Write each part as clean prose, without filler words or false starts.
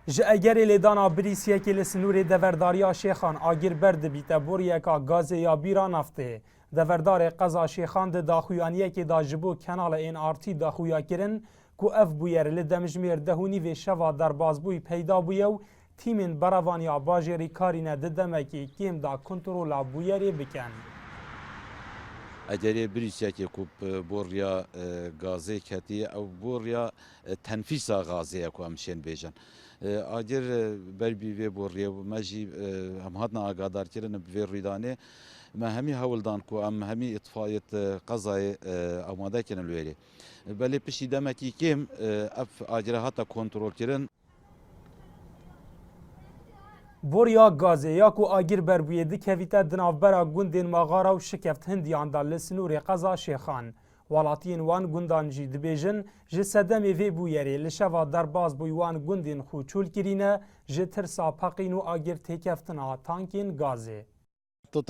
ji egerê lêdana birîsiyekê li Sinûrê deverdariya Şêxan agir ber dibîte boriyeka gazê ya bîra naftê. Deverdarê qeza Şêxan di daxuyaniyekê da ji bo kenala ên artî daxuya kirin ku ev bûyer li demjimêr 10:30 şeva derbasbûyî peyda bûye û tîmên beravaniya bajêrî karîne di demekî kêm da kontrola bûyerê bikin. Egerê birîsiyekê ku boriya gazê ketiye ew boriya tenfîsa gazê ye ku em şên bêjin. Agir berbî vê boriyê me jî em hatina agadarkirin bi vê rûdanê me hemî hewildan ku em hemî itfayet qezayê amade kirin li wêrê. Belê piştî demekî kêm ev agire hata kontrolkirin. Boriya gazê ya ku agir berbûyê dikevîte di navbera gundên Maxara û Şikeft Hindiyan da li Sinûrê qeza Şêxan. Welatiyên wan gundan jî dibêjin ji sedemê vê bûyerê li şeva derbasbûyî wan gundên xwe çûl kirîne ji tirsa peqîn û agir têkeftina tankên gazê.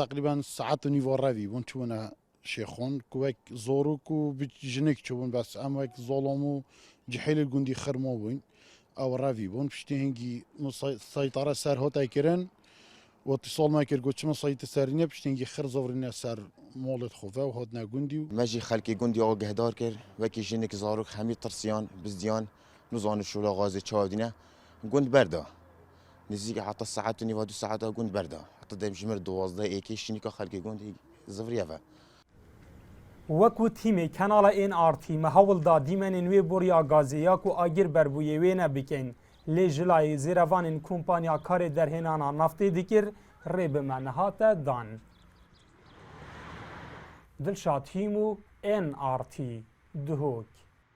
تقریبا ساعت و نیو روی بون چونه شیخون کوک زورو کو بجنک چون بس اما یک ظلمو جحیل الجندي خرمو بون او روی بون پشتی هنگی سیطره سر هات کرن و اتصال ما کرد گوچم سایت سرینه پشتی هنگی خر زورینه سر مولد خوفه و هات نگندی ماجي خلقي جندي او جهدار كر وكي جنك زاروك حمي ترسيان بزديان نزان الشولا غازي تشاودينا جند بردا نزيك حتى الساعات نيفا 2 ساعات جند بردا حتى دايم جمر 12 ايكي شنيكا خلقي جندي زفريافا وەکو تîmê kenala ên artî me hewl da dîmenên wê boriya gazê ya ku agir berbûyê wê nebikin lê jilayê zêrevanên kompanya karê derhênana naftê dikir rê bi me nehate dan. Dilşad Hîm û NRT Duhok.